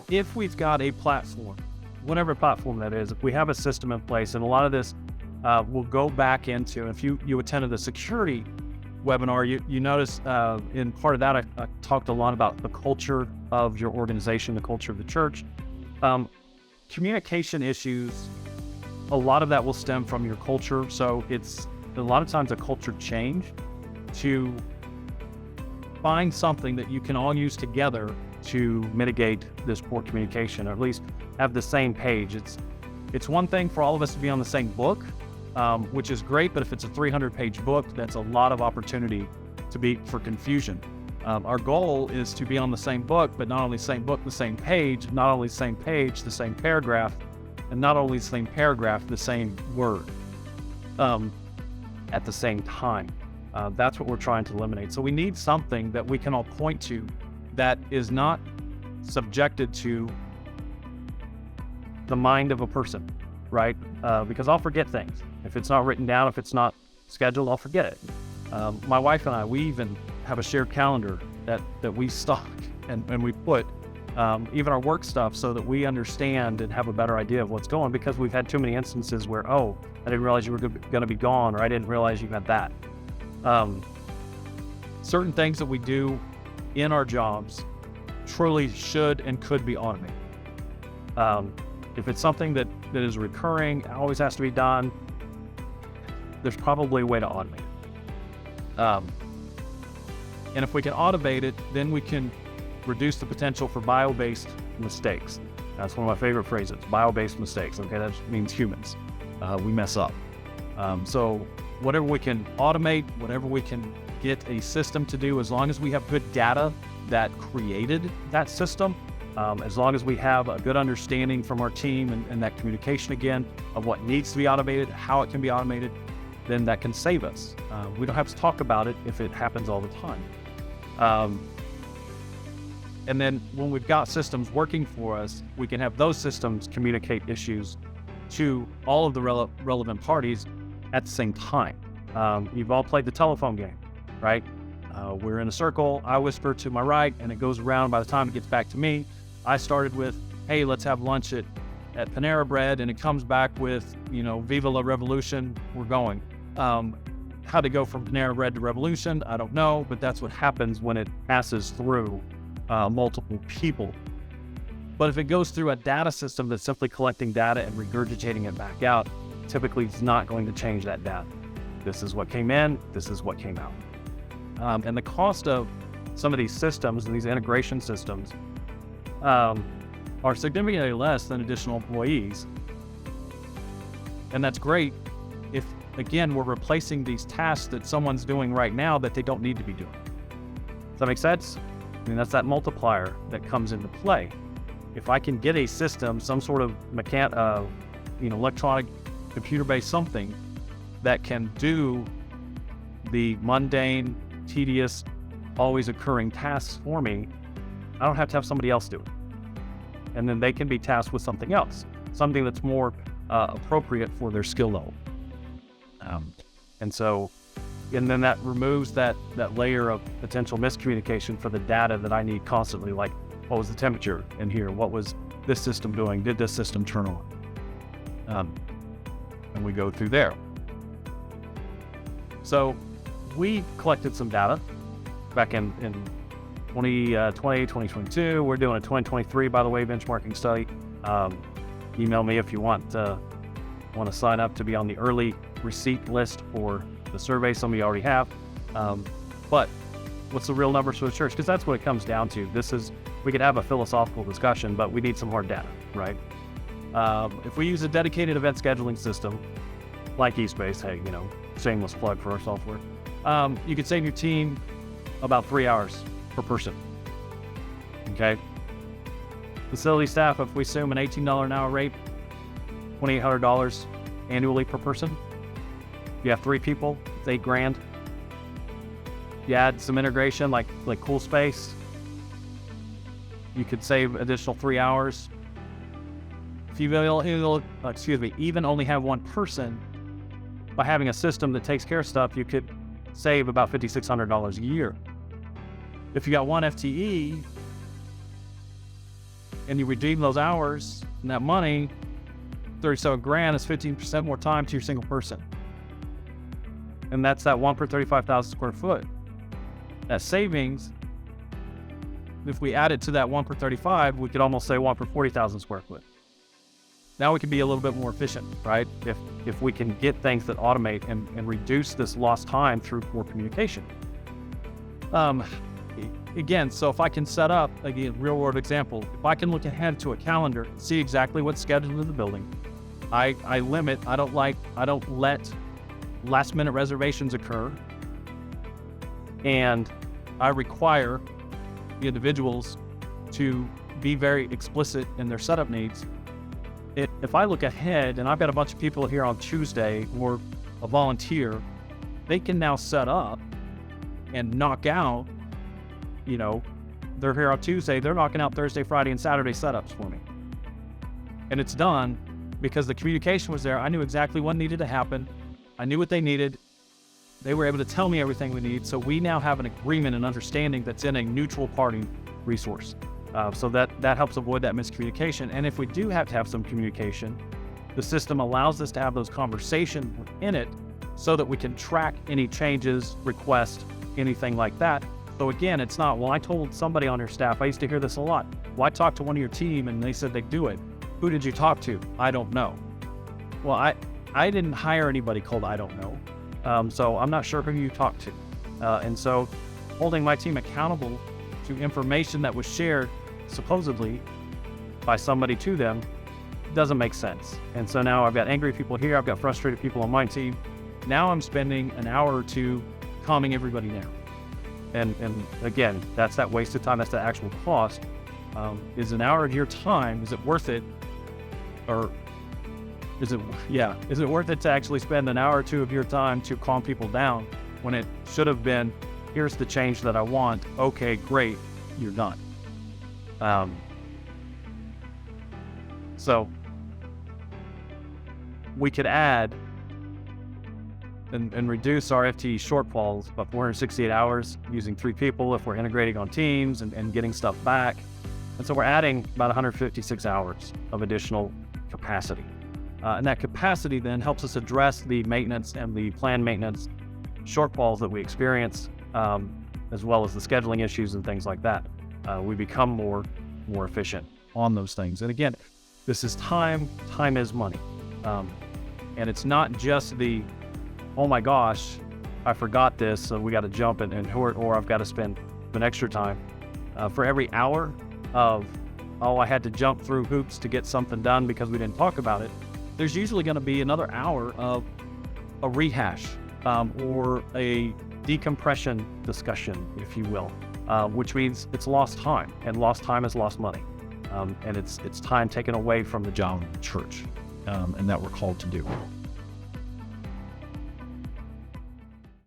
if we've got a platform, whatever platform that is, if we have a system in place, and a lot of this will go back into, if you attended the security webinar, you notice in part of that, I talked a lot about the culture of your organization, the culture of the church. Communication issues, a lot of that will stem from your culture. So it's a lot of times a culture change to find something that you can all use together to mitigate this poor communication, or at least have the same page. It's one thing for all of us to be on the same book, which is great, but if it's a 300-page book, that's a lot of opportunity for confusion. Our goal is to be on the same book, but not only same book, the same page, not only same page, the same paragraph, and not only the same paragraph, the same word at the same time. That's what we're trying to eliminate. So we need something that we can all point to that is not subjected to the mind of a person, right? Because I'll forget things. If it's not written down, if it's not scheduled, I'll forget it. My wife and I, we even have a shared calendar that we stock and we put even our work stuff so that we understand and have a better idea of what's going, because we've had too many instances where, I didn't realize you were going to be gone, or I didn't realize you had that. Certain things that we do in our jobs truly should and could be automated. If it's something that is recurring, always has to be done, there's probably a way to automate it. And if we can automate it, then we can reduce the potential for bio-based mistakes. That's one of my favorite phrases, bio-based mistakes. Okay, that means humans. We mess up. So whatever we can automate, whatever we can get a system to do, as long as we have good data that created that system, as long as we have a good understanding from our team and that communication again of what needs to be automated, how it can be automated, then that can save us. We don't have to talk about it if it happens all the time. And then when we've got systems working for us, we can have those systems communicate issues to all of the relevant parties at the same time. You've all played the telephone game, right? We're in a circle, I whisper to my right, and it goes around. By the time it gets back to me, I started with, hey, let's have lunch at Panera Bread, and it comes back with, Viva la Revolution, we're going. How to go from Panera Bread to Revolution, I don't know, but that's what happens when it passes through multiple people. But if it goes through a data system that's simply collecting data and regurgitating it back out, typically it's not going to change that data. This is what came in, this is what came out. And the cost of some of these systems and these integration systems are significantly less than additional employees. And that's great if, again, we're replacing these tasks that someone's doing right now that they don't need to be doing. Does that make sense? I mean, that's that multiplier that comes into play. If I can get a system, some sort of electronic computer-based something that can do the mundane, tedious, always occurring tasks for me, I don't have to have somebody else do it. And then they can be tasked with something else, something that's more appropriate for their skill level. And then that removes that layer of potential miscommunication for the data that I need constantly, like what was the temperature in here? What was this system doing? Did this system turn on? And we go through there. So we collected some data back in 2020, 2022. We're doing a 2023, by the way, benchmarking study. Email me if you want to sign up to be on the early receipt list for the survey. Some of you already have. But what's the real numbers for the church? Because that's what it comes down to. We could have a philosophical discussion, but we need some hard data, right? If we use a dedicated event scheduling system like eSpace, hey, shameless plug for our software, you could save your team about 3 hours per person. Okay. Facility staff, if we assume an $18 an hour rate, $2,800 annually per person. If you have 3 people, it's $8,000. You add some integration like Cool Space, you could save additional 3 hours. If you even only have one person, by having a system that takes care of stuff, you could save about $5,600 a year. If you got one FTE, and you redeem those hours and that money, 37 grand is 15% more time to your single person. And that's that 1 per 35,000 square foot. That savings, if we add it to that 1 per 35, we could almost say 1 per 40,000 square foot. Now we can be a little bit more efficient, right? If we can get things that automate and reduce this lost time through poor communication. Again, so if I can set up, again, real world example, if I can look ahead to a calendar, see exactly what's scheduled in the building, I don't let last minute reservations occur, and I require the individuals to be very explicit in their setup needs. If I look ahead and I've got a bunch of people here on Tuesday or a volunteer, they can now set up and knock out, they're here on Tuesday, they're knocking out Thursday, Friday, and Saturday setups for me. And it's done because the communication was there. I knew exactly what needed to happen. I knew what they needed. They were able to tell me everything we need. So we now have an agreement and understanding that's in a neutral party resource. So that helps avoid that miscommunication. And if we do have to have some communication, the system allows us to have those conversations within it so that we can track any changes, requests, anything like that. So again, it's not, well, I told somebody on your staff, I used to hear this a lot. Well, I talked to one of your team and they said they'd do it. Who did you talk to? I don't know. Well, I didn't hire anybody called I don't know. So I'm not sure who you talked to. And so holding my team accountable to information that was shared supposedly by somebody to them doesn't make sense. And so now I've got angry people here, I've got frustrated people on my team. Now I'm spending an hour or two calming everybody down. And again, that's that wasted time, that's the actual cost. Is an hour of your time, is it worth it? Or is it worth it to actually spend an hour or two of your time to calm people down when it should have been, here's the change that I want, okay, great, you're done. So we could add and reduce our FTE shortfalls by 468 hours using 3 people if we're integrating on teams and getting stuff back. And so we're adding about 156 hours of additional capacity. And that capacity then helps us address the maintenance and the planned maintenance shortfalls that we experience, as well as the scheduling issues and things like that. We become more efficient on those things. And again, this is time is money. And it's not just the, oh my gosh, I forgot this, so we got to jump or I've got to spend an extra time. For every hour of, I had to jump through hoops to get something done because we didn't talk about it, there's usually going to be another hour of a rehash or a decompression discussion, if you will, which means it's lost time, and lost time is lost money. And it's time taken away from the job of the church, and that we're called to do.